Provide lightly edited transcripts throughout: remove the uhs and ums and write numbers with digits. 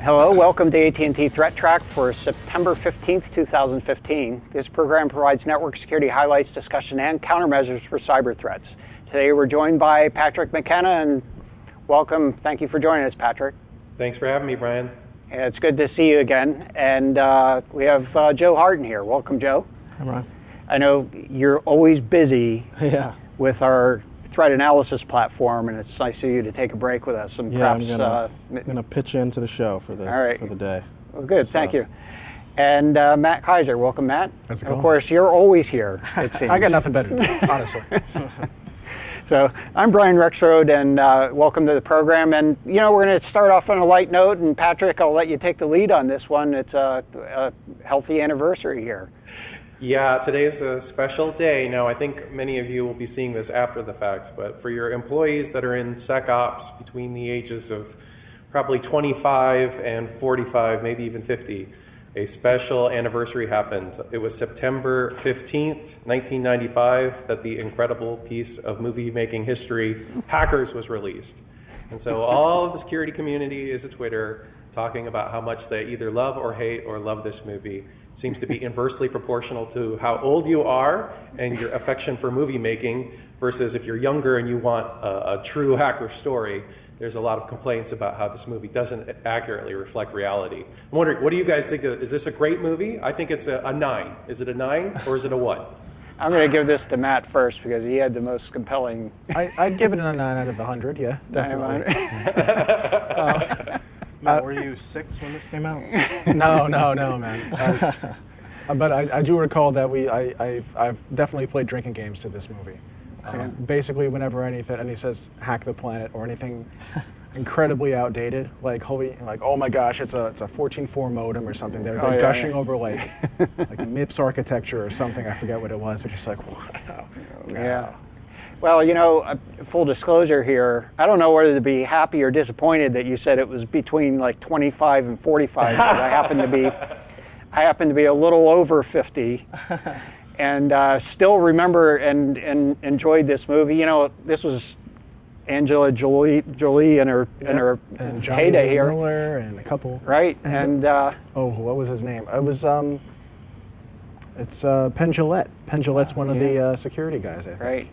Hello, welcome to AT&T ThreatTraq for September 15th, 2015. This program provides network security highlights, discussion, and countermeasures for cyber threats. Today we're joined by Patrick Mccanna, and welcome. Thank you for joining us, Patrick. Thanks for having me, Brian. Yeah, it's good to see you again. And we have Joe Harten here. Welcome, Joe. Hi, Ron. I know you're always busy with our threat analysis platform, and it's nice of you to take a break with us. And perhaps, I'm going to pitch into the show for the day. Well, good, thank you. And Matt Kaiser, welcome, Matt. How's it and of going? course, you're always here, it seems. I got nothing better to do, honestly. So I'm Brian Rexroad, and welcome to the program. And you know, we're going to start off on a light note, and Patrick, I'll let you take the lead on this one. It's a healthy anniversary here. Yeah, today's a special day. Now, I think many of you will be seeing this after the fact, but for your employees that are in SecOps between the ages of probably 25 and 45, maybe even 50, a special anniversary happened. It was September 15th, 1995, that the incredible piece of movie-making history, Hackers, was released. And so all of the security community is a Twitter talking about how much they either love or hate or love this movie. It seems to be inversely proportional to how old you are and your affection for movie making versus if you're younger and you want a true hacker story. There's a lot of complaints about how this movie doesn't accurately reflect reality. I'm wondering, what do you guys think? Is this a great movie? I think it's a 9. Is it a 9 or is it a 1? I'm going to give this to Matt first because he had the most compelling. I'd give it a 9 out of 100, yeah, definitely. Matt, were you 6 when this came out? No, man. But I do recall that I've definitely played drinking games to this movie. Basically, whenever any says hack the planet or anything incredibly outdated, like oh my gosh, it's a 14.4 modem or something. They're gushing over like MIPS architecture or something. I forget what it was, but just like wow. Yeah. Well, you know, full disclosure here, I don't know whether to be happy or disappointed that you said it was between like 25 and 45. But I happen to be a little over 50. And still remember and enjoyed this movie. You know, this was Angela Jolie in her heyday here. Miller and a couple. Right, and what was his name? It was it's Penn Jillette. Penn Gillette's one of the security guys, I think. Right,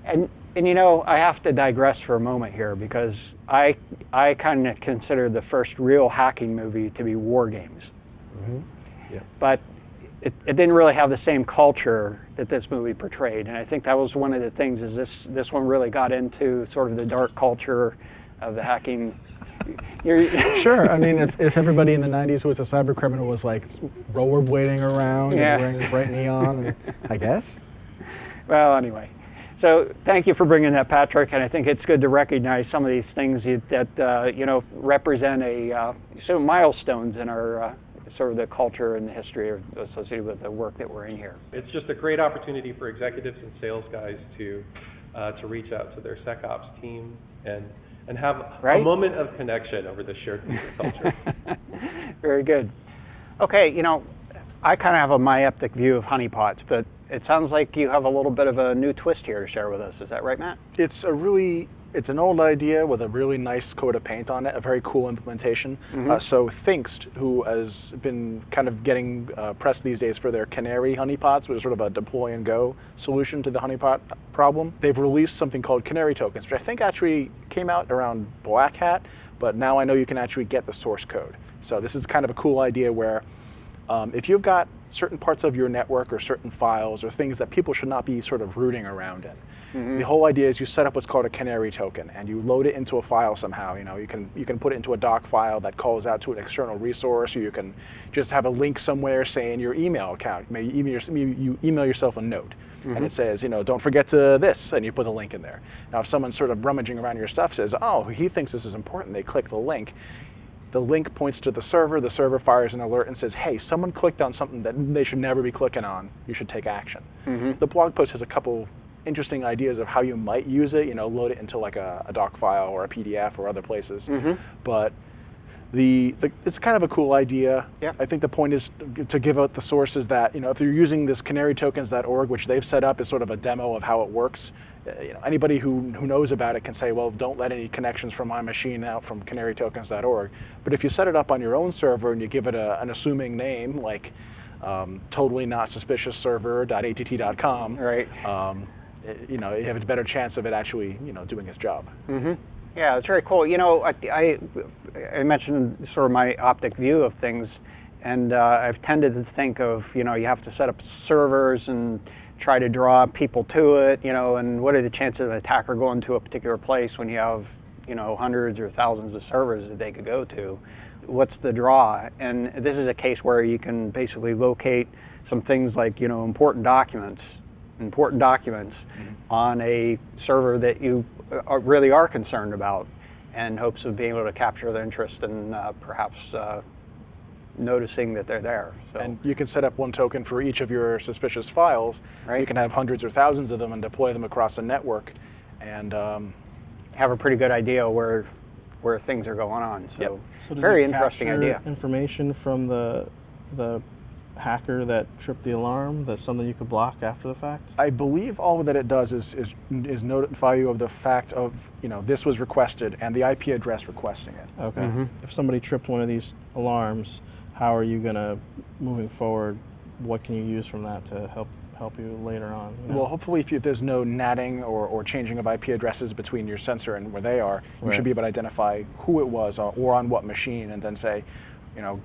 and you know, I have to digress for a moment here because I kind of consider the first real hacking movie to be War Games. Mm-hmm. Yeah. But it didn't really have the same culture that this movie portrayed, and I think that was one of the things. Is this one really got into sort of the dark culture of the hacking? Sure. I mean, if everybody in the '90s who was a cyber criminal was like rollerblading around and wearing bright neon, I guess. Well, anyway, so thank you for bringing that, Patrick, and I think it's good to recognize some of these things that you know, represent some milestones in our. Sort of the culture and the history associated with the work that we're in here. It's just a great opportunity for executives and sales guys to reach out to their SecOps team and have a moment of connection over the shared piece of culture. Very good. Okay, you know, I kind of have a myopic view of honeypots, but it sounds like you have a little bit of a new twist here to share with us. Is that right, Matt? It's an old idea with a really nice coat of paint on it, a very cool implementation. Mm-hmm. So Thinkst, who has been kind of getting press these days for their Canary honeypots, which is sort of a deploy and go solution to the honeypot problem, they've released something called Canarytokens, which I think actually came out around Black Hat, but now I know you can actually get the source code. So this is kind of a cool idea where if you've got certain parts of your network or certain files or things that people should not be sort of rooting around in, the whole idea is you set up what's called a canary token and you load it into a file somehow. You know, you can put it into a doc file that calls out to an external resource, or you can just have a link somewhere saying your email account. Maybe you email yourself a note and it says, you know, don't forget to this, and you put a link in there. Now, if someone's sort of rummaging around your stuff, says, oh, he thinks this is important, they click the link points to the server fires an alert and says, hey, someone clicked on something that they should never be clicking on, you should take action. The blog post has a couple interesting ideas of how you might use it, you know, load it into like a doc file or a PDF or other places. But It's kind of a cool idea. Yeah. I think the point is to give out the sources that, if you're using this Canarytokens.org, which they've set up as sort of a demo of how it works, anybody who knows about it can say, well, don't let any connections from my machine out from Canarytokens.org. But if you set it up on your own server and you give it an assuming name like totally not suspicious server.att.com, Right. you have a better chance of it actually, doing its job. Mm-hmm. Yeah, it's very cool. I mentioned sort of my optic view of things, and I've tended to think of, you have to set up servers and try to draw people to it, and what are the chances of an attacker going to a particular place when you have, hundreds or thousands of servers that they could go to? What's the draw? And this is a case where you can basically locate some things like, important documents on a server that you really are concerned about, in hopes of being able to capture their interest and perhaps noticing that they're there. So. And you can set up one token for each of your suspicious files. Right. You can have hundreds or thousands of them and deploy them across a network, and have a pretty good idea where things are going on. So, Yep. So does very it interesting capture idea. information from the hacker that tripped the alarm? That's something you could block after the fact? I believe all that it does is notify you of the fact of, this was requested and the IP address requesting it. Okay. Mm-hmm. If somebody tripped one of these alarms, how are you gonna, moving forward, what can you use from that to help you later on? Well, hopefully if there's no natting or changing of IP addresses between your sensor and where they are, you should be able to identify who it was or on what machine, and then say,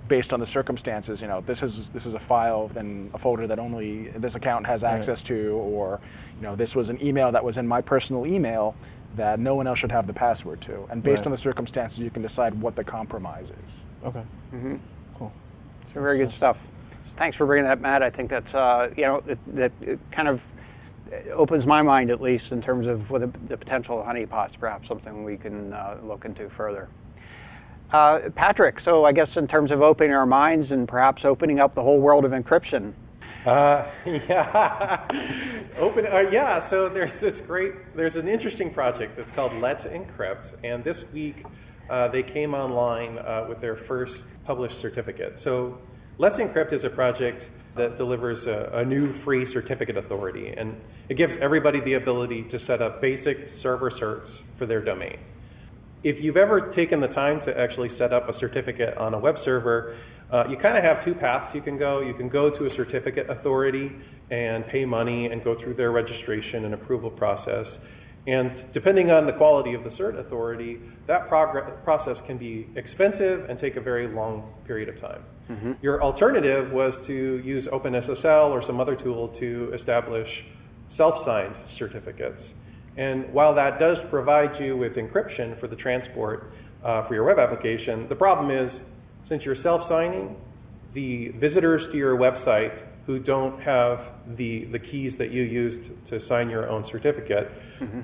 based on the circumstances, this is a file and a folder that only this account has access to, or this was an email that was in my personal email that no one else should have the password to. And based on the circumstances, you can decide what the compromise is. Okay. Mm-hmm. Cool. So very good stuff. Thanks for bringing that, Matt. I think that's it kind of opens my mind, at least, in terms of what the potential of honeypots, perhaps something we can look into further. Patrick, so I guess in terms of opening our minds and perhaps opening up the whole world of encryption. So there's an interesting project that's called Let's Encrypt, and this week they came online with their first published certificate. So Let's Encrypt is a project that delivers a new free certificate authority, and it gives everybody the ability to set up basic server certs for their domain. If you've ever taken the time to actually set up a certificate on a web server, you kind of have two paths you can go. You can go to a certificate authority and pay money and go through their registration and approval process. And depending on the quality of the cert authority, that process can be expensive and take a very long period of time. Mm-hmm. Your alternative was to use OpenSSL or some other tool to establish self-signed certificates. And while that does provide you with encryption for the transport for your web application, the problem is, since you're self-signing, the visitors to your website who don't have the keys that you used to sign your own certificate,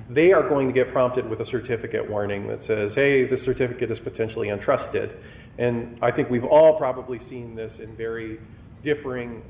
they are going to get prompted with a certificate warning that says, hey, this certificate is potentially untrusted. And I think we've all probably seen this in very differing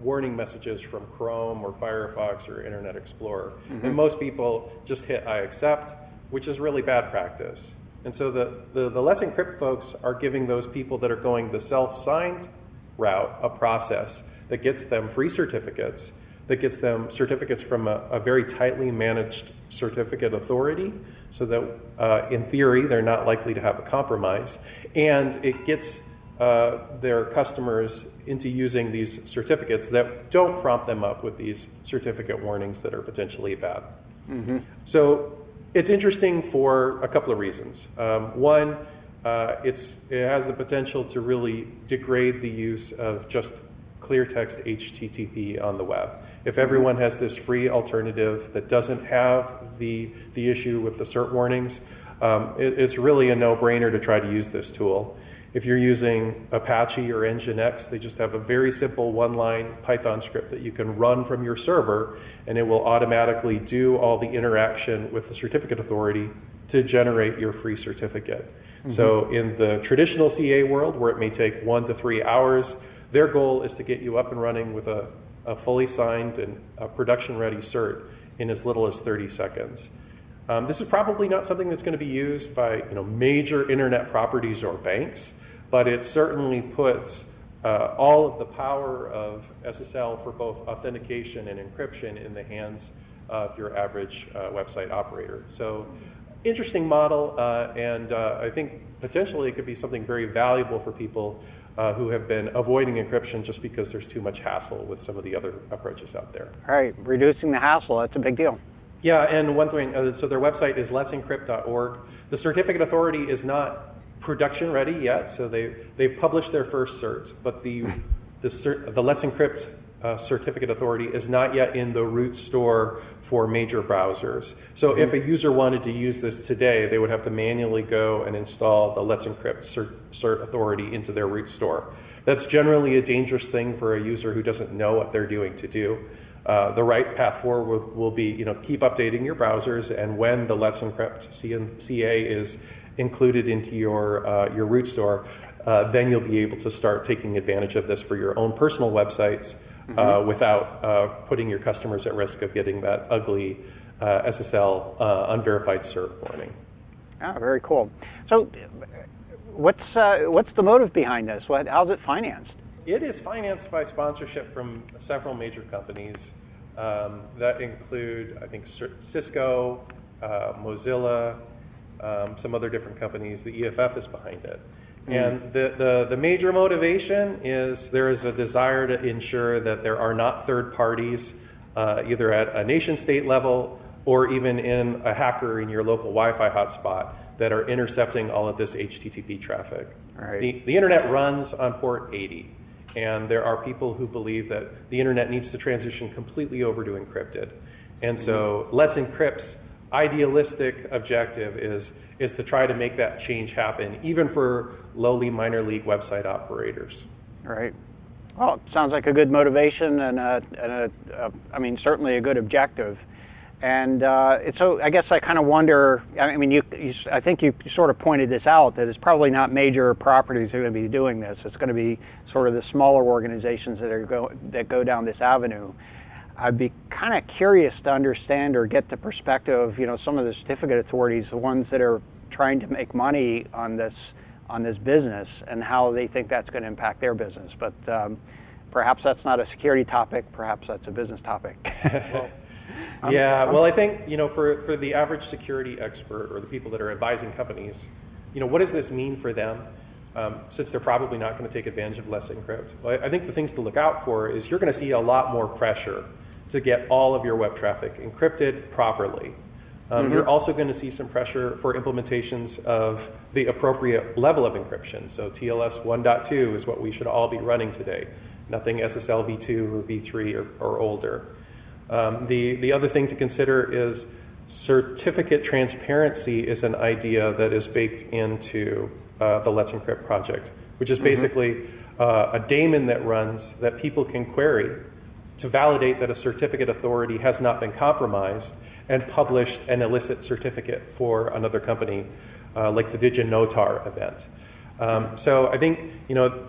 warning messages from Chrome or Firefox or Internet Explorer. And most people just hit I accept, which is really bad practice. And so the Let's Encrypt folks are giving those people that are going the self-signed route a process that gets them free certificates, that gets them certificates from a very tightly managed certificate authority, so that in theory they're not likely to have a compromise, and it gets their customers into using these certificates that don't prompt them up with these certificate warnings that are potentially bad. So it's interesting for a couple of reasons. One, it has the potential to really degrade the use of just clear text HTTP on the web. If everyone has this free alternative that doesn't have the issue with the cert warnings, it's really a no-brainer to try to use this tool. If you're using Apache or Nginx, they just have a very simple one-line Python script that you can run from your server, and it will automatically do all the interaction with the certificate authority to generate your free certificate. So in the traditional CA world, where it may take 1 to 3 hours, their goal is to get you up and running with a fully signed and a production-ready cert in as little as 30 seconds. This is probably not something that's going to be used by major internet properties or banks, but it certainly puts all of the power of SSL for both authentication and encryption in the hands of your average website operator. So interesting model, and I think potentially it could be something very valuable for people who have been avoiding encryption just because there's too much hassle with some of the other approaches out there. All right, reducing the hassle, that's a big deal. Yeah, and one thing, so their website is let'sencrypt.org. The certificate authority is not production ready yet, so they've published their first cert, but the Let's Encrypt certificate authority is not yet in the root store for major browsers. So if a user wanted to use this today, they would have to manually go and install the Let's Encrypt cert authority into their root store. That's generally a dangerous thing for a user who doesn't know what they're doing to do. The right path forward will be, keep updating your browsers, and when the Let's Encrypt CA is included into your root store, then you'll be able to start taking advantage of this for your own personal websites without putting your customers at risk of getting that ugly SSL unverified cert warning. Oh, very cool. So, what's the motive behind this? How's it financed? It is financed by sponsorship from several major companies that include, I think, Cisco, Mozilla, some other different companies. The EFF is behind it. And the major motivation is there is a desire to ensure that there are not third parties, either at a nation state level or even in a hacker in your local Wi-Fi hotspot, that are intercepting all of this HTTP traffic. Right. The internet runs on port 80. And there are people who believe that the internet needs to transition completely over to encrypted. And so Let's Encrypt's idealistic objective is to try to make that change happen, even for lowly minor league website operators. Right. Well, it sounds like a good motivation and certainly a good objective. And so I guess I kind of wonder, I think you sort of pointed this out, that it's probably not major properties that are going to be doing this. It's going to be sort of the smaller organizations that go down this avenue. I'd be kind of curious to understand or get the perspective of, some of the certificate authorities, the ones that are trying to make money on this business, and how they think that's going to impact their business. But perhaps that's not a security topic, perhaps that's a business topic. Well, I think, for the average security expert or the people that are advising companies, what does this mean for them? Since they're probably not going to take advantage of Let's Encrypt. Well, I think the things to look out for is you're going to see a lot more pressure to get all of your web traffic encrypted properly. You're also going to see some pressure for implementations of the appropriate level of encryption. So TLS 1.2 is what we should all be running today. Nothing SSL v2 or v3 or older. The other thing to consider is certificate transparency is an idea that is baked into the Let's Encrypt project, which is basically a daemon that runs that people can query to validate that a certificate authority has not been compromised and published an illicit certificate for another company, like the DigiNotar event. So I think,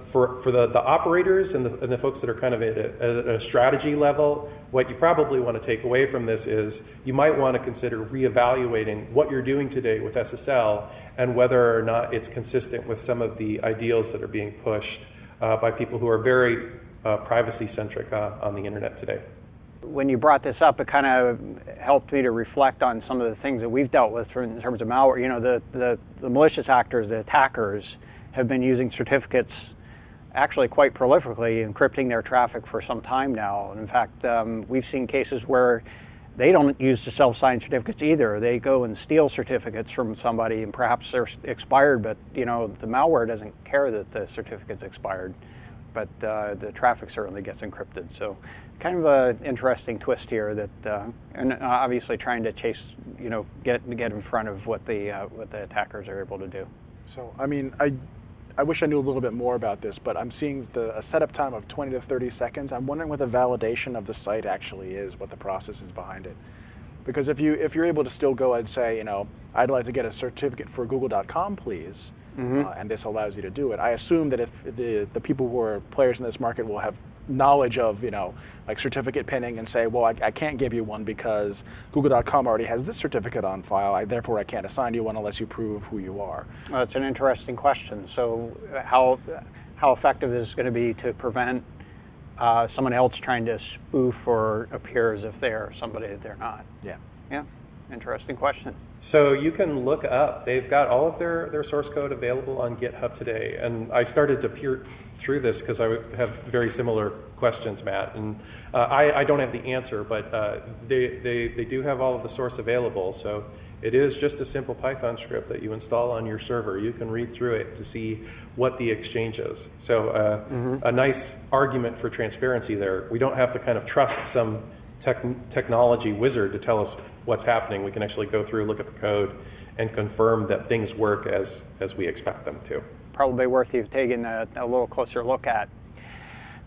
for the operators and the folks that are kind of at a strategy level, what you probably want to take away from this is you might want to consider reevaluating what you're doing today with SSL and whether or not it's consistent with some of the ideals that are being pushed by people who are very privacy-centric on the internet today. When you brought this up, it kind of helped me to reflect on some of the things that we've dealt with in terms of malware. The malicious actors, the attackers, have been using certificates actually quite prolifically, encrypting their traffic for some time now. And in fact, we've seen cases where they don't use the self-signed certificates either. They go and steal certificates from somebody, and perhaps they're expired, but the malware doesn't care that the certificate's expired. But the traffic certainly gets encrypted. So kind of an interesting twist here that, and obviously trying to chase, get in front of what the attackers are able to do. So, I wish I knew a little bit more about this, but I'm seeing a setup time of 20 to 30 seconds. I'm wondering what the validation of the site actually is, what the process is behind it. Because if you're able to still go and say, I'd like to get a certificate for google.com, please, and this allows you to do it. I assume that if the people who are players in this market will have knowledge of, like certificate pinning and say, well, I can't give you one because Google.com already has this certificate on file, therefore I can't assign you one unless you prove who you are. Well, that's an interesting question. So how effective is this going to be to prevent someone else trying to spoof or appear as if they're somebody that they're not? Yeah, interesting question. So you can look up, they've got all of their source code available on GitHub today. And I started to peer through this because I have very similar questions, Matt. And I don't have the answer, but they do have all of the source available. So it is just a simple Python script that you install on your server. You can read through it to see what the exchange is. So a nice argument for transparency there. We don't have to kind of trust some technology wizard to tell us what's happening. We can actually go through, look at the code, and confirm that things work as we expect them to. Probably worth you taking a little closer look at.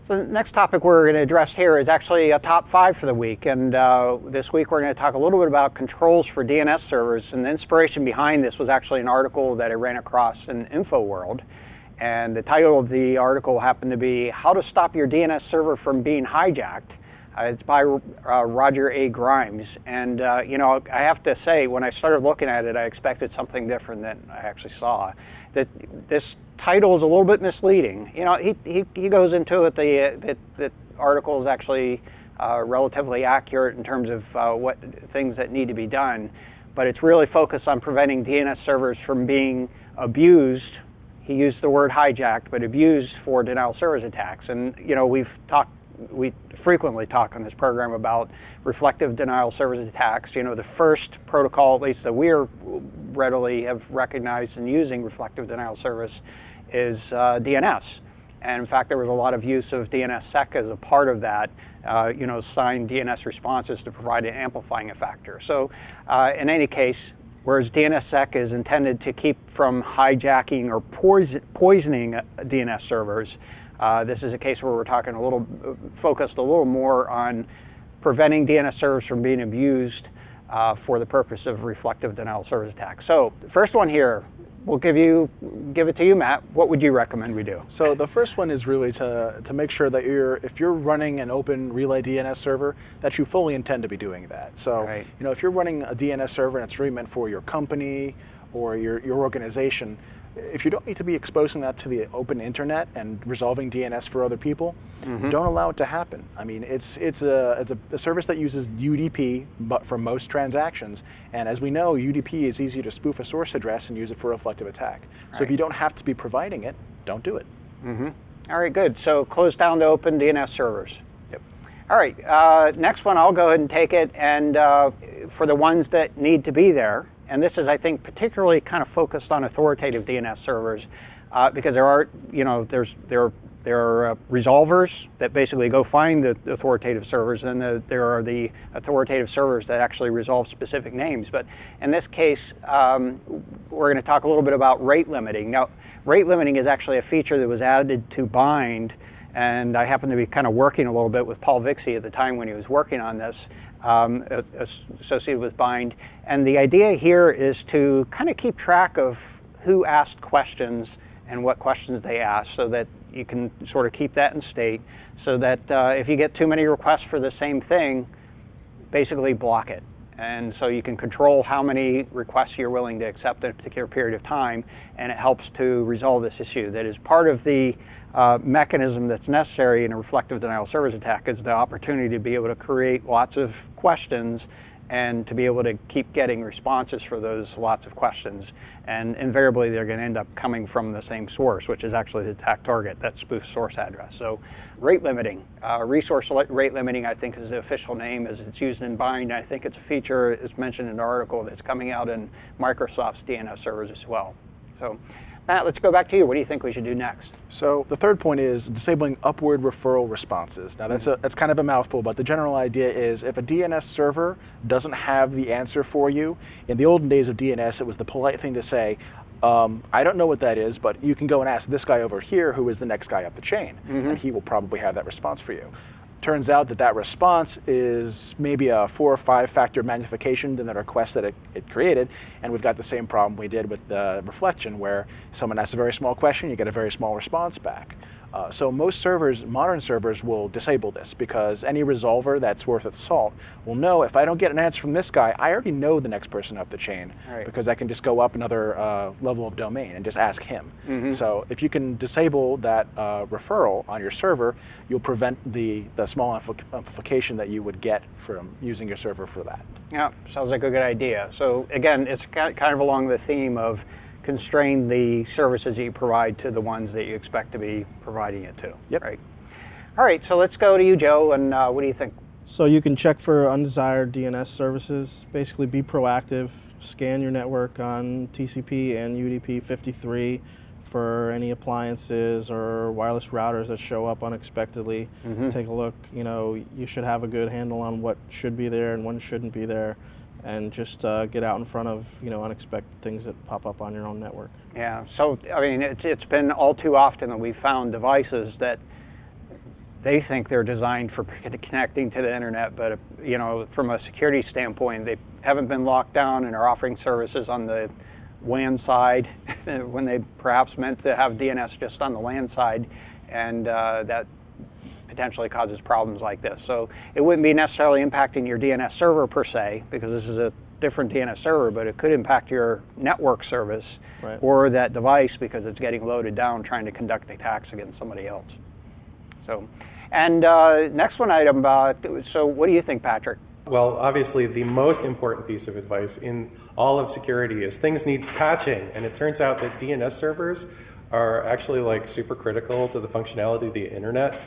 So the next topic we're going to address here is actually a top 5 for the week. And this week we're going to talk a little bit about controls for DNS servers. And the inspiration behind this was actually an article that I ran across in InfoWorld. And the title of the article happened to be How to Stop Your DNS Server from Being Hijacked. It's by Roger A. Grimes. And, I have to say, when I started looking at it, I expected something different than I actually saw. This title is a little bit misleading. He goes into it, the article is actually relatively accurate in terms of what things that need to be done, but it's really focused on preventing DNS servers from being abused. He used the word hijacked, but abused for denial of service attacks. And, we frequently talk on this program about reflective denial of service attacks. The first protocol, at least that we readily have recognized in using reflective denial of service, is DNS. And in fact, there was a lot of use of DNSSEC as a part of that, signed DNS responses to provide an amplifying factor. So in any case, whereas DNSSEC is intended to keep from hijacking or poisoning DNS servers, this is a case where we're talking focused a little more on preventing DNS servers from being abused for the purpose of reflective denial of service attacks. So the first one here, we'll give it to you, Matt. What would you recommend we do? So the first one is really to make sure that if you're running an open relay DNS server, that you fully intend to be doing that. So right. If you're running a DNS server and it's really meant for your company or your organization, if you don't need to be exposing that to the open internet and resolving DNS for other people, don't allow it to happen. I mean, it's a service that uses UDP, but for most transactions. And as we know, UDP is easy to spoof a source address and use it for a reflective attack. So right. if you don't have to be providing it, don't do it. All right, good. So close down to open DNS servers. Yep. All right, next one, I'll go ahead and take it. And for the ones that need to be there, and this is, I think, particularly kind of focused on authoritative DNS servers because there are resolvers that basically go find the authoritative servers, and there are the authoritative servers that actually resolve specific names. But in this case, we're going to talk a little bit about rate limiting. Now, rate limiting is actually a feature that was added to Bind, and I happened to be kind of working a little bit with Paul Vixie at the time when he was working on this, associated with Bind. And the idea here is to kind of keep track of who asked questions and what questions they asked, so that you can sort of keep that in state, so that if you get too many requests for the same thing, basically block it. And so you can control how many requests you're willing to accept in a particular period of time, and it helps to resolve this issue. That is part of the mechanism that's necessary in a reflective denial of service attack, is the opportunity to be able to create lots of questions and to be able to keep getting responses for those lots of questions. And invariably, they're going to end up coming from the same source, which is actually the attack target, that spoof source address. So rate limiting, resource rate limiting, I think is the official name as it's used in Bind. I think it's a feature, as mentioned in the article, that's coming out in Microsoft's DNS servers as well. So Matt, let's go back to you. What do you think we should do next? So the third point is disabling upward referral responses. Now that's kind of a mouthful, but the general idea is if a DNS server doesn't have the answer for you, in the olden days of DNS, it was the polite thing to say, I don't know what that is, but you can go and ask this guy over here who is the next guy up the chain, and he will probably have that response for you. turns out that response is maybe a 4 or 5 factor magnification than the request that it created, and we've got the same problem we did with the reflection, where someone asks a very small question, you get a very small response back. So most servers, modern servers, will disable this, because any resolver that's worth its salt will know if I don't get an answer from this guy, I already know the next person up the chain, right, because I can just go up another level of domain and just ask him. So if you can disable that referral on your server, you'll prevent the small amplification that you would get from using your server for that. Yeah, sounds like a good idea. So again, it's kind of along the theme of constrain the services that you provide to the ones that you expect to be providing it to. Yep. Right. All right, so let's go to you, Joe, and what do you think? So you can check for undesired DNS services. Basically, be proactive. Scan your network on TCP and UDP 53 for any appliances or wireless routers that show up unexpectedly. Take a look. You should have a good handle on what should be there and what shouldn't be there, and just get out in front of unexpected things that pop up on your own network. Yeah, so I mean, it's been all too often that we've found devices that they think they're designed for connecting to the internet, but from a security standpoint, they haven't been locked down and are offering services on the WAN side when they perhaps meant to have DNS just on the LAN side, and that potentially causes problems like this. So it wouldn't be necessarily impacting your DNS server per se, because this is a different DNS server, but it could impact your network service, right, or that device, because it's getting loaded down trying to conduct attacks against somebody else. So, and next one item, so what do you think, Patrick? Well, obviously, the most important piece of advice in all of security is things need patching, and it turns out that DNS servers are actually like super critical to the functionality of the internet.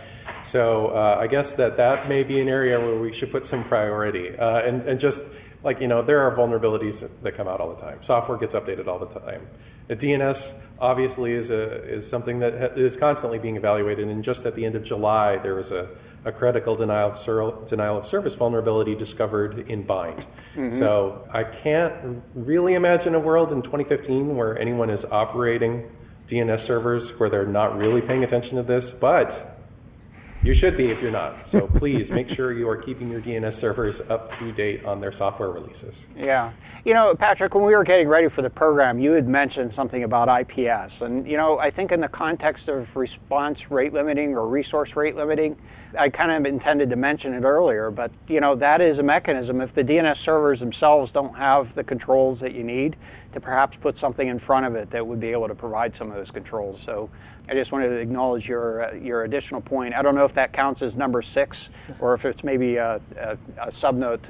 So I guess that may be an area where we should put some priority. And just like, there are vulnerabilities that come out all the time. Software gets updated all the time. The DNS obviously is something that is constantly being evaluated. And just at the end of July, there was a critical denial of service vulnerability discovered in Bind. So I can't really imagine a world in 2015 where anyone is operating DNS servers where they're not really paying attention to this, but you should be if you're not. So please make sure you are keeping your DNS servers up to date on their software releases. Yeah. Patrick, when we were getting ready for the program, you had mentioned something about IPS. And, I think in the context of response rate limiting or resource rate limiting, I kind of intended to mention it earlier, but, that is a mechanism. If the DNS servers themselves don't have the controls that you need, to perhaps put something in front of it that would be able to provide some of those controls. So I just wanted to acknowledge your additional point. I don't know if that counts as number 6, or if it's maybe a subnote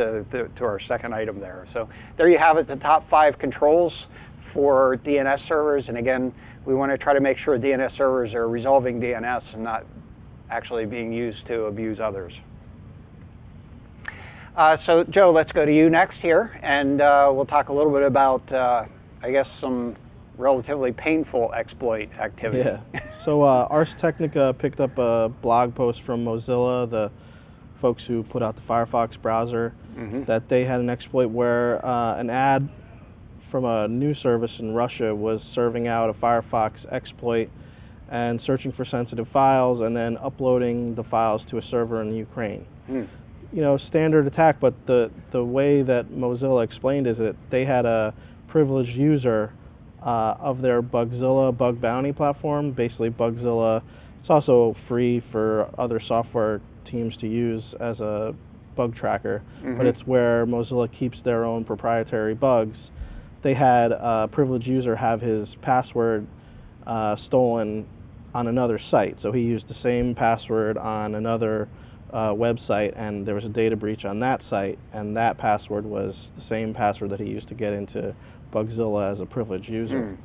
to our second item there. So there you have it, the top 5 controls for DNS servers. And again, we want to try to make sure DNS servers are resolving DNS and not actually being used to abuse others. So Joe, let's go to you next here, and we'll talk a little bit about, I guess, some relatively painful exploit activity. Yeah. So Ars Technica picked up a blog post from Mozilla, the folks who put out the Firefox browser, that they had an exploit where an ad from a news service in Russia was serving out a Firefox exploit and searching for sensitive files and then uploading the files to a server in Ukraine. Standard attack, but the way that Mozilla explained is that they had a privileged user of their Bugzilla bug bounty platform. Basically, Bugzilla, it's also free for other software teams to use as a bug tracker, but it's where Mozilla keeps their own proprietary bugs. They had a privileged user have his password stolen on another site. So he used the same password on another website, and there was a data breach on that site, and that password was the same password that he used to get into Bugzilla as a privileged user.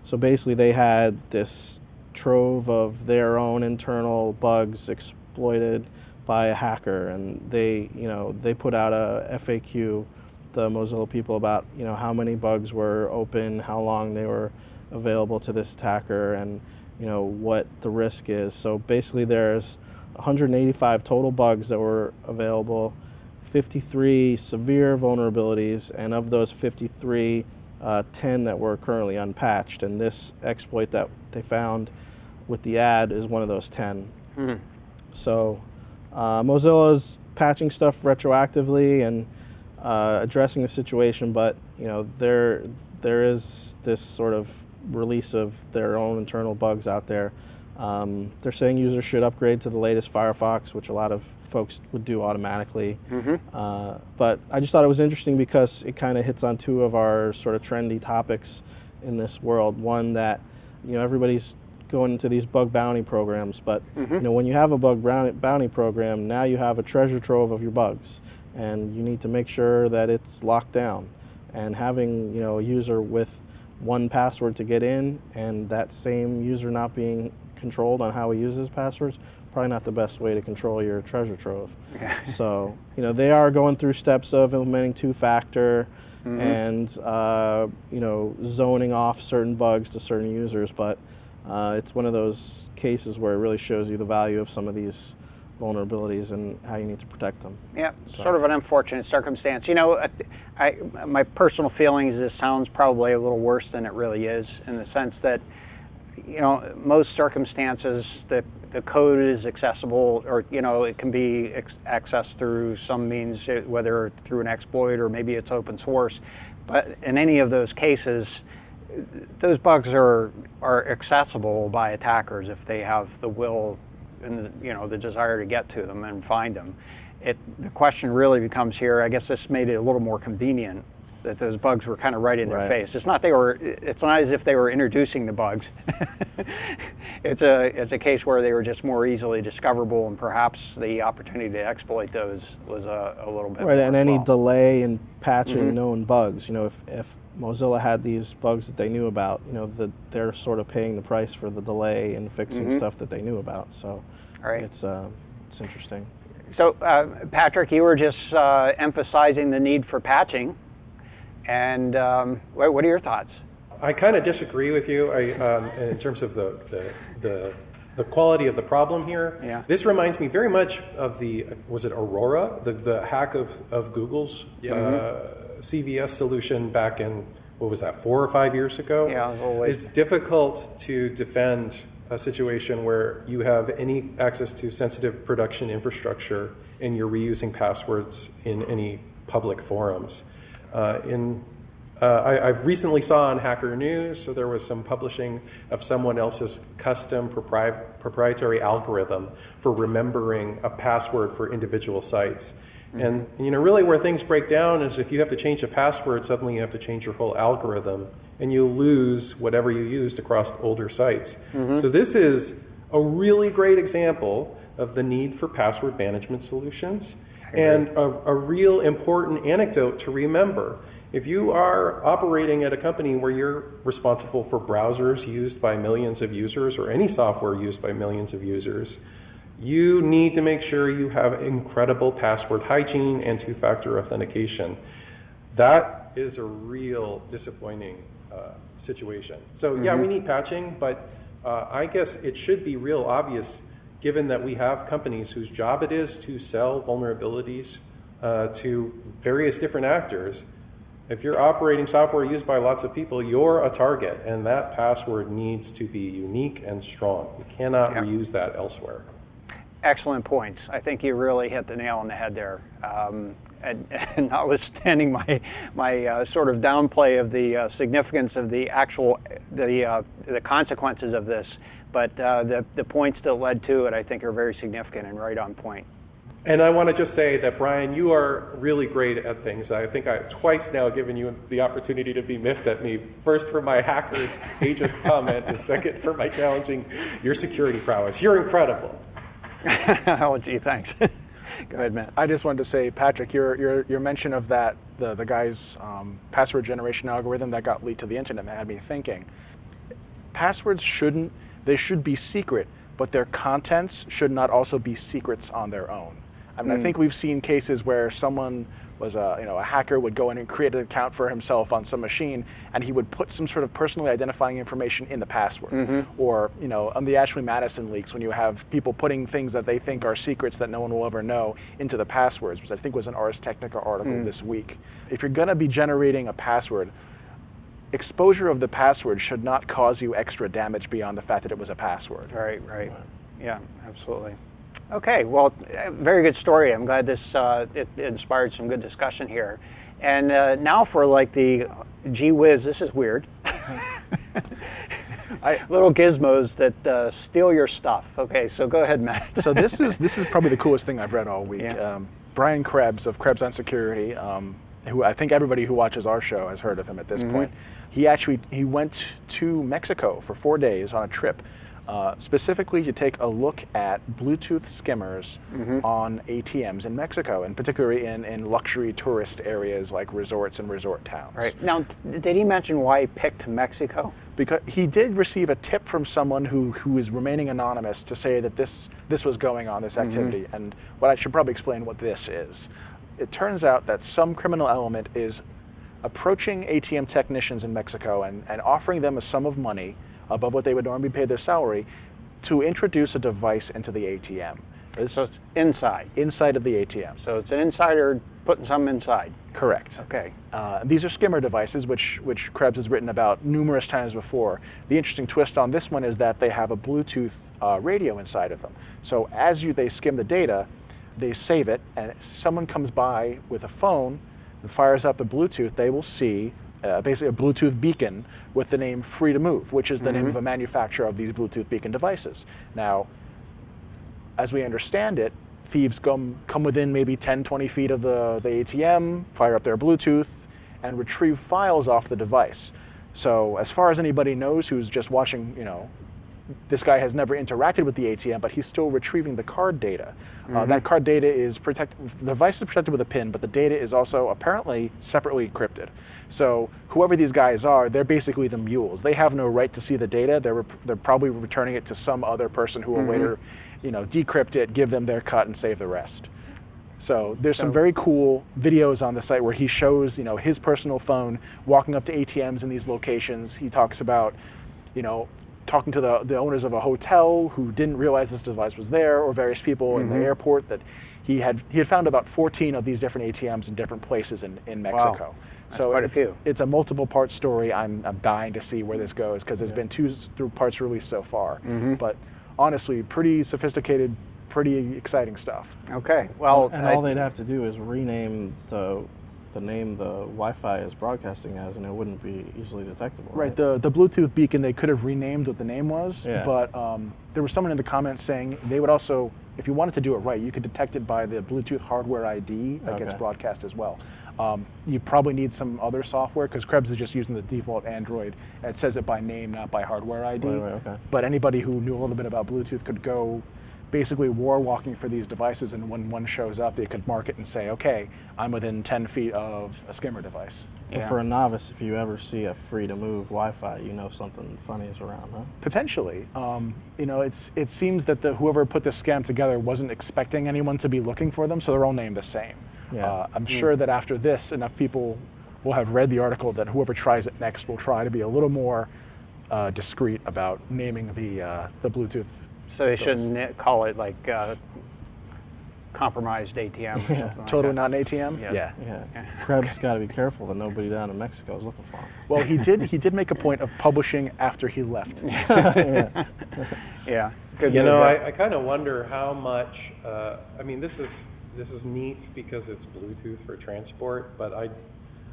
So basically they had this trove of their own internal bugs exploited by a hacker, and they put out a FAQ, the Mozilla people, about how many bugs were open, how long they were available to this attacker, and what the risk is. So basically there's 185 total bugs that were available, 53 severe vulnerabilities, and of those 53, 10 that were currently unpatched. And this exploit that they found with the ad is one of those 10. So Mozilla's patching stuff retroactively and addressing the situation, but there is this sort of release of their own internal bugs out there. They're saying users should upgrade to the latest Firefox, which a lot of folks would do automatically. But I just thought it was interesting because it kind of hits on two of our sort of trendy topics in this world. One, that everybody's going into these bug bounty programs, but when you have a bug bounty program, now you have a treasure trove of your bugs, and you need to make sure that it's locked down. And having a user with one password to get in, and that same user not being controlled on how he uses passwords, probably not the best way to control your treasure trove. So they are going through steps of implementing two-factor and zoning off certain bugs to certain users, but it's one of those cases where it really shows you the value of some of these vulnerabilities and how you need to protect them. Yeah, sort of an unfortunate circumstance. My personal feeling is this sounds probably a little worse than it really is, in the sense that most circumstances the code is accessible, or it can be accessed through some means, whether through an exploit or maybe it's open source. But in any of those cases, those bugs are accessible by attackers if they have the will and the desire to get to them and find them. The question really becomes here, I guess this made it a little more convenient that those bugs were kind of right in their face. It's not as if they were introducing the bugs. It's a case where they were just more easily discoverable, and perhaps the opportunity to exploit those was a little bit right. more And any well. delay in patching known bugs, if Mozilla had these bugs that they knew about, they're sort of paying the price for the delay in fixing stuff that they knew about. So it's interesting. So Patrick, you were just emphasizing the need for patching, and what are your thoughts? I kind of disagree with you in terms of the quality of the problem here. Yeah. This reminds me very much of was it Aurora, the hack of Google's CVS solution back in, 4 or 5 years ago? Yeah, it was always. It's difficult to defend a situation where you have any access to sensitive production infrastructure and you're reusing passwords in any public forums. I've recently saw on Hacker News, so there was some publishing of someone else's custom proprietary algorithm for remembering a password for individual sites. And really where things break down is if you have to change a password, suddenly you have to change your whole algorithm, and you lose whatever you used across older sites. So this is a really great example of the need for password management solutions, and a real important anecdote to remember. If you are operating at a company where you're responsible for browsers used by millions of users, or any software used by millions of users, you need to make sure you have incredible password hygiene and two-factor authentication. That is a real disappointing situation. So yeah, we need patching, but I guess it should be real obvious, given that we have companies whose job it is to sell vulnerabilities to various different actors. If you're operating software used by lots of people, you're a target, and that password needs to be unique and strong. You cannot reuse that elsewhere. Excellent points. I think you really hit the nail on the head there. And notwithstanding my sort of downplay of the significance of the consequences of this, but the points that led to it, I think, are very significant and right on point. And I want to just say that, Brian, you are really great at things. I think I've twice now given you the opportunity to be miffed at me. First for my hackers ageist comment, and second for my challenging your security prowess. You're incredible. Oh, gee, thanks. Go ahead, Matt. I just wanted to say, Patrick, your mention of that, the guy's password generation algorithm that got leaked to the internet, that had me thinking. Passwords should be secret, but their contents should not also be secrets on their own. I mean, I think we've seen cases where someone was a hacker would go in and create an account for himself on some machine, and he would put some sort of personally identifying information in the password. Or on the Ashley Madison leaks, when you have people putting things that they think are secrets that no one will ever know into the passwords, which I think was an Ars Technica article this week. If you're going to be generating a password, exposure of the password should not cause you extra damage beyond the fact that it was a password. Right. Yeah, absolutely. Okay, well, very good story. I'm glad this it inspired some good discussion here. And now for like the gee whiz, this is weird. Little gizmos that steal your stuff. Okay, so go ahead, Matt. So this is probably the coolest thing I've read all week. Yeah. Brian Krebs of Krebs on Security, who I think everybody who watches our show has heard of him at this point. He went to Mexico for 4 days on a trip, specifically to take a look at Bluetooth skimmers on ATMs in Mexico, and particularly in luxury tourist areas like resorts and resort towns. Right. Now, did he mention why he picked Mexico? Because he did receive a tip from someone who is remaining anonymous to say that this was going on, this activity. And what I should probably explain what this is. It turns out that some criminal element is approaching ATM technicians in Mexico and offering them a sum of money above what they would normally pay their salary to introduce a device into the ATM. So it's inside. Inside of the ATM. So it's an insider putting something inside. Correct. Okay. These are skimmer devices, which Krebs has written about numerous times before. The interesting twist on this one is that they have a Bluetooth radio inside of them. So as they skim the data, they save it, and if someone comes by with a phone and fires up the Bluetooth, they will see basically a Bluetooth beacon with the name Free to Move, which is the name of a manufacturer of these Bluetooth beacon devices. Now, as we understand it, thieves come within maybe 10, 20 feet of the ATM, fire up their Bluetooth, and retrieve files off the device. So as far as anybody knows who's just watching, this guy has never interacted with the ATM, but he's still retrieving the card data. That card data is protected, the device is protected with a PIN, but the data is also apparently separately encrypted. So whoever these guys are, they're basically the mules. They have no right to see the data. They're probably returning it to some other person who will later, decrypt it, give them their cut, and save the rest. So there's some very cool videos on the site where he shows, his personal phone walking up to ATMs in these locations. He talks about, talking to the owners of a hotel who didn't realize this device was there, or various people in the airport that he had found about 14 of these different ATMs in different places in Mexico. Wow. That's So quite a few. it's a multiple part story. I'm dying to see where this goes because there's been two parts released so far. But honestly, pretty sophisticated, pretty exciting stuff. Okay. Well, And all they'd have to do is rename the name the Wi-Fi is broadcasting as, and it wouldn't be easily detectable. Right, the Bluetooth beacon, they could have renamed what the name was, Yeah. but there was someone in the comments saying they would also, if you wanted to do it right, you could detect it by the Bluetooth hardware ID that gets Okay. broadcast as well. You probably need some other software because Krebs is just using the default Android, and it says it by name, not by hardware ID. Right, okay. But anybody who knew a little bit about Bluetooth could go basically war walking for these devices, and when one shows up, they could mark it and say, okay, I'm within 10 feet of a skimmer device. But for a novice, if you ever see a free to move Wi-Fi, you know something funny is around, huh? Potentially. It seems that whoever put this scam together wasn't expecting anyone to be looking for them, so they're all named the same. Yeah. I'm sure that after this, enough people will have read the article that whoever tries it next will try to be a little more discreet about naming the Bluetooth. so they shouldn't call it like compromised ATM or something like Totally that. not an ATM? Yeah. Yeah. Krebs got to be careful that nobody down in Mexico is looking for him. Well, he did make a point of publishing after he left. Yeah. Good You move know, there. I kind of wonder how much. This is neat because it's Bluetooth for transport, but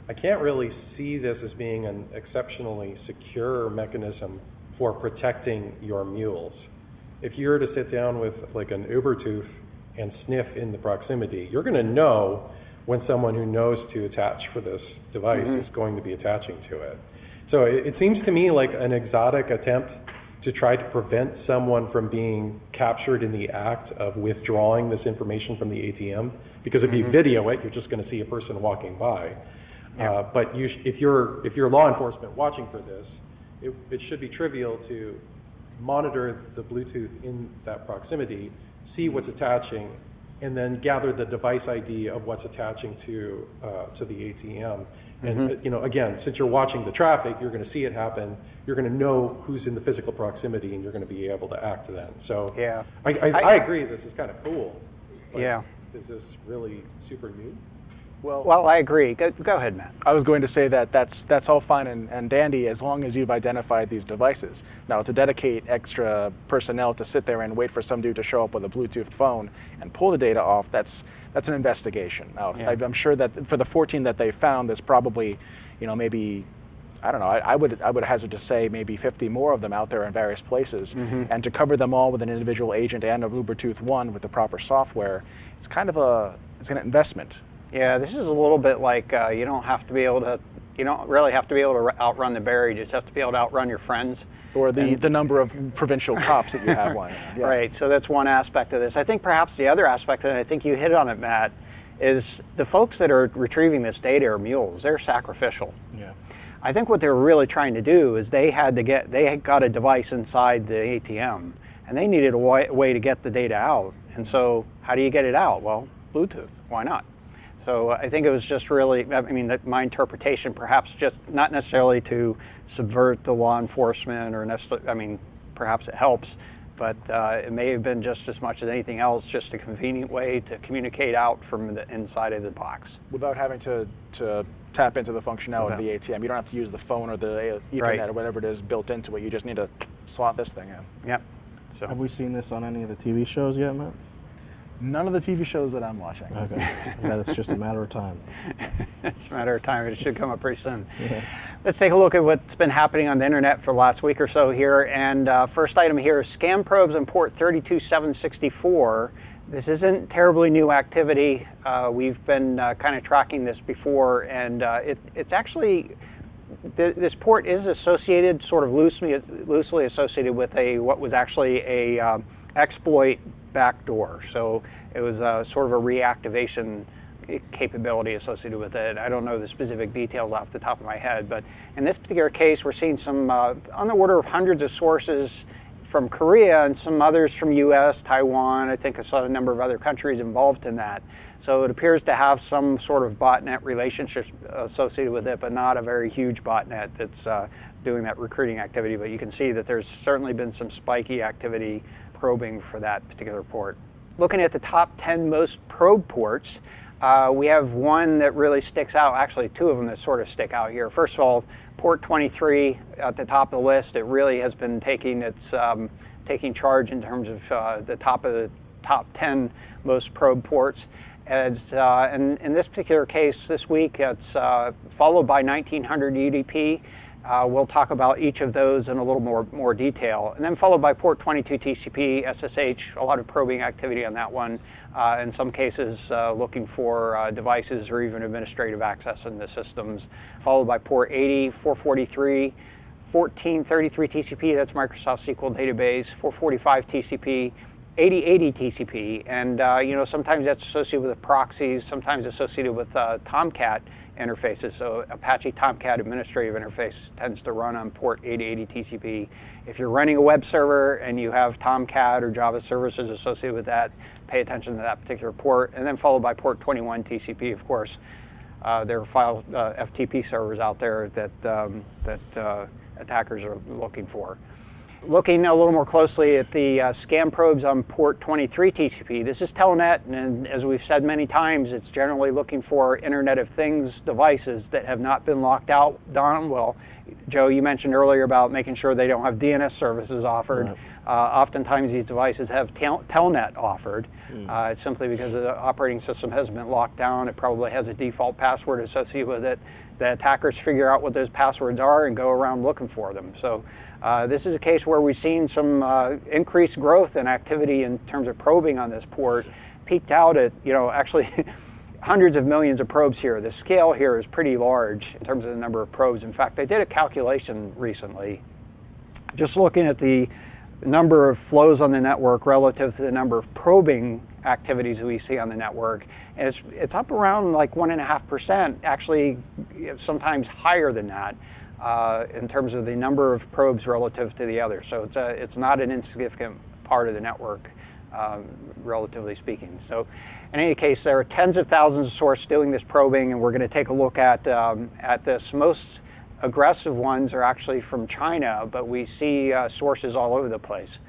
I can't really see this as being an exceptionally secure mechanism for protecting your mules. If you were to sit down with like an Ubertooth and sniff in the proximity, you're going to know when someone who knows to attach for this device is going to be attaching to it. So it seems to me like an exotic attempt to try to prevent someone from being captured in the act of withdrawing this information from the ATM. Because if you video it, you're just going to see a person walking by. But if you're law enforcement watching for this, it should be trivial to monitor the Bluetooth in that proximity, see what's attaching, and then gather the device ID of what's attaching to the ATM. And again, since you're watching the traffic, you're going to see it happen. You're going to know who's in the physical proximity, and you're going to be able to act then. So Yeah. I agree. This is kind of cool. But Yeah. Is this really super new? Well, I agree. Go ahead, Matt. I was going to say that that's all fine and dandy as long as you've identified these devices. Now, to dedicate extra personnel to sit there and wait for some dude to show up with a Bluetooth phone and pull the data off, that's an investigation. Now, Yeah. I'm sure that for the 14 that they found, there's probably, maybe, I don't know, I would hazard to say maybe 50 more of them out there in various places. And to cover them all with an individual agent and a Bluetooth one with the proper software, it's an investment. Yeah, this is a little bit like you don't really have to be able to outrun the bear. You just have to be able to outrun your friends. Or the number of provincial cops that you have lying around. Yeah. Right, so that's one aspect of this. I think perhaps the other aspect, and I think you hit on it, Matt, is the folks that are retrieving this data are mules. They're sacrificial. Yeah. I think what they were really trying to do is they had got a device inside the ATM, and they needed a way to get the data out. And so how do you get it out? Well, Bluetooth. Why not? So I think it was just really, my interpretation, perhaps just not necessarily to subvert the law enforcement or necessarily, perhaps it helps, but it may have been just as much as anything else, just a convenient way to communicate out from the inside of the box. Without having to tap into the functionality of the ATM. You don't have to use the phone or the Ethernet or whatever it is built into it. You just need to slot this thing in. Yep. So. Have we seen this on any of the TV shows yet, Matt? None of the TV shows that I'm watching. Okay. I bet it's just a matter of time. It's a matter of time. It should come up pretty soon. Yeah. Let's take a look at what's been happening on the internet for the last week or so here. And first item here is scam probes on port 32764. This isn't terribly new activity. We've been kind of tracking this before, and it's actually, this port is associated, sort of loosely associated with what was actually a exploit backdoor. So it was sort of a reactivation capability associated with it. I don't know the specific details off the top of my head, but in this particular case, we're seeing some on the order of hundreds of sources from Korea and some others from US, Taiwan. I think I saw a number of other countries involved in that. So it appears to have some sort of botnet relationship associated with it, but not a very huge botnet that's doing that recruiting activity. But you can see that there's certainly been some spiky activity probing for that particular port. Looking at the top 10 most probed ports, we have one that really sticks out, actually two of them that sort of stick out here. First of all, port 23 at the top of the list. It really has been taking charge in terms of the top 10 most probed ports. And in this particular case this week, it's followed by 1900 UDP. We'll talk about each of those in a little more detail. And then followed by port 22 TCP, SSH, a lot of probing activity on that one. In some cases, looking for devices or even administrative access in the systems. Followed by port 80, 443, 1433 TCP, that's Microsoft SQL database, 445 TCP, 8080 TCP, and sometimes that's associated with proxies, sometimes associated with Tomcat interfaces. So Apache Tomcat administrative interface tends to run on port 8080 TCP. If you're running a web server and you have Tomcat or Java services associated with that, pay attention to that particular port, and then followed by port 21 TCP, of course. There are file FTP servers out there that attackers are looking for. Looking a little more closely at the scam probes on port 23 TCP, this is Telnet, and as we've said many times, it's generally looking for Internet of Things devices that have not been locked out. Well, Joe, you mentioned earlier about making sure they don't have DNS services offered. Right. Oftentimes these devices have Telnet offered. It's simply because the operating system hasn't been locked down. It probably has a default password associated with it. The attackers figure out what those passwords are and go around looking for them. So this is a case where we've seen some increased growth and activity in terms of probing on this port. Peaked out at, actually hundreds of millions of probes here. The scale here is pretty large in terms of the number of probes. In fact, I did a calculation recently, just looking at the number of flows on the network relative to the number of probing activities that we see on the network. And it's up around like 1.5%, actually sometimes higher than that in terms of the number of probes relative to the other. So it's not an insignificant part of the network, relatively speaking. So in any case, there are tens of thousands of sources doing this probing, and we're going to take a look at this. Most aggressive ones are actually from China, but we see sources all over the place.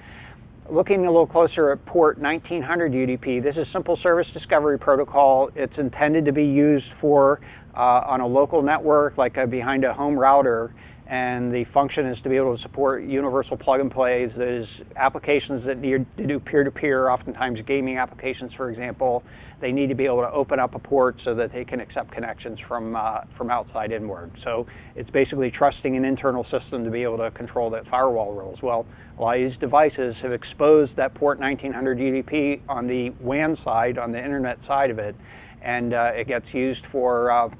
Looking a little closer at port 1900 UDP, this is Simple Service Discovery Protocol. It's intended to be used for on a local network, like behind a home router. And the function is to be able to support universal plug and plays. There's applications that need to do peer-to-peer, oftentimes gaming applications, for example. They need to be able to open up a port so that they can accept connections from outside inward. So it's basically trusting an internal system to be able to control that firewall rules. Well, a lot of these devices have exposed that port 1900 UDP on the WAN side, on the internet side of it, and it gets used for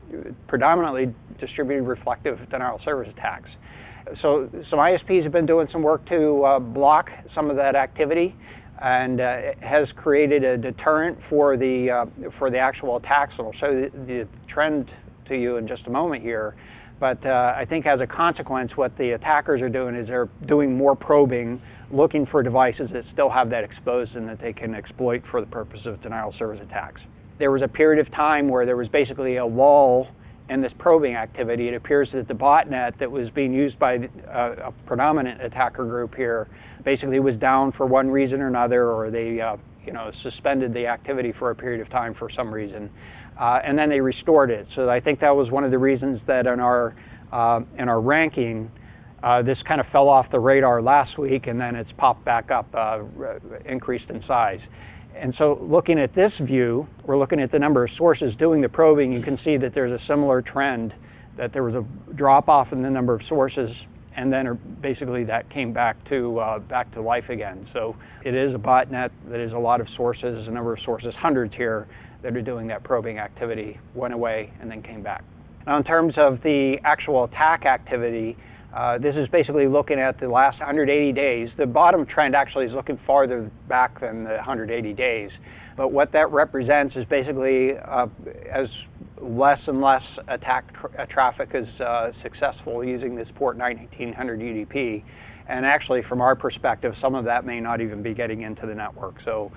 predominantly distributed reflective denial of service attacks. So some ISPs have been doing some work to block some of that activity, and it has created a deterrent for the actual attacks. And I'll show the trend to you in just a moment here. But I think as a consequence, what the attackers are doing is they're doing more probing, looking for devices that still have that exposed and that they can exploit for the purpose of denial of service attacks. There was a period of time where there was basically a lull in this probing activity. It appears that the botnet that was being used by a predominant attacker group here basically was down for one reason or another, or they suspended the activity for a period of time for some reason, and then they restored it. So I think that was one of the reasons that in our ranking, this kind of fell off the radar last week, and then it's popped back up, increased in size. And so looking at this view, we're looking at the number of sources doing the probing. You can see that there's a similar trend, that there was a drop off in the number of sources, and then basically that came back to life again. So it is a botnet that is a lot of sources, a number of sources, hundreds here, that are doing that probing activity, went away and then came back. Now in terms of the actual attack activity, this is basically looking at the last 180 days. The bottom trend actually is looking farther back than the 180 days. But what that represents is basically as less and less attack traffic is successful using this port 1900 UDP. And actually, from our perspective, some of that may not even be getting into the network. So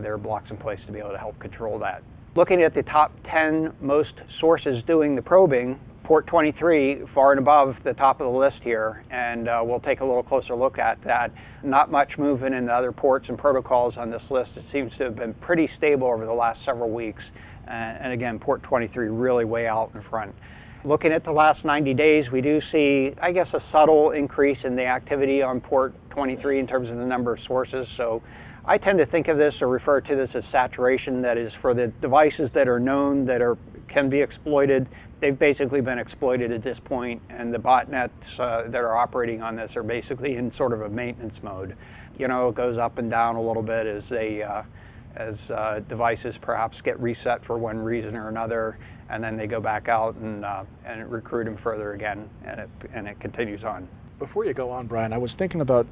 there are blocks in place to be able to help control that. Looking at the top 10 most sources doing the probing, port 23 far and above the top of the list here, and we'll take a little closer look at that. Not much movement in the other ports and protocols on this list. It seems to have been pretty stable over the last several weeks, and again, port 23 really way out in front. Looking at the last 90 days, we do see, I guess, a subtle increase in the activity on port 23 in terms of the number of sources. So I tend to think of this or refer to this as saturation. That is, for the devices that are known that can be exploited, they've basically been exploited at this point, and the botnets that are operating on this are basically in sort of a maintenance mode. It goes up and down a little bit as devices perhaps get reset for one reason or another, and then they go back out and recruit them further again, and it continues on. Before you go on, Brian, I was thinking about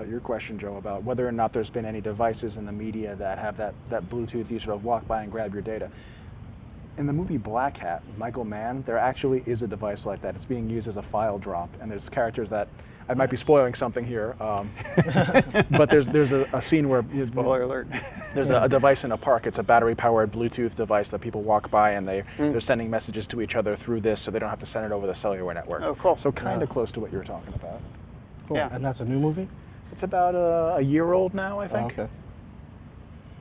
your question, Joe, about whether or not there's been any devices in the media that have that Bluetooth, you sort of walk by and grab your data. In the movie Black Hat, Michael Mann, there actually is a device like that. It's being used as a file drop, and there's characters that, I might be spoiling something here, but there's a scene where spoiler alert. There's a device in a park. It's a battery-powered Bluetooth device that people walk by, and they're sending messages to each other through this, so they don't have to send it over the cellular network. Oh, cool. So kind of close to what you were talking about. Cool. Yeah. And that's a new movie? It's about a year old now, I think. Oh, okay.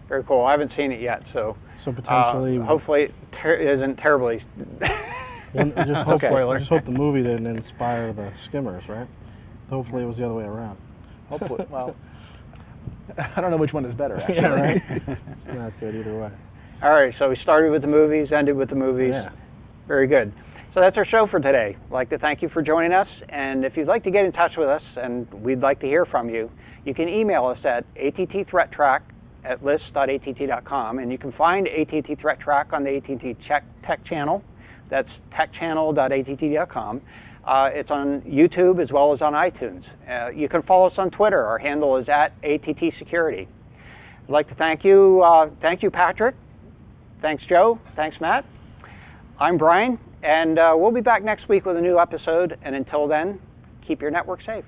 Very cool. I haven't seen it yet, so potentially, hopefully it isn't terribly. just hope the movie didn't inspire the skimmers, right? Hopefully it was the other way around. Hopefully, well, I don't know which one is better, actually. Yeah, right? It's not good either way. All right, so we started with the movies, ended with the movies. Yeah. Very good. So that's our show for today. I'd like to thank you for joining us, and if you'd like to get in touch with us, and we'd like to hear from you, you can email us at attThreatTraq@list.att.com, and you can find AT&T ThreatTraq on the AT&T Tech channel. That's techchannel.att.com. It's on YouTube as well as on iTunes. You can follow us on Twitter. Our handle is @ATT Security. I'd like to thank you, Patrick. Thanks, Joe. Thanks, Matt. I'm Brian, and we'll be back next week with a new episode. And until then, keep your network safe.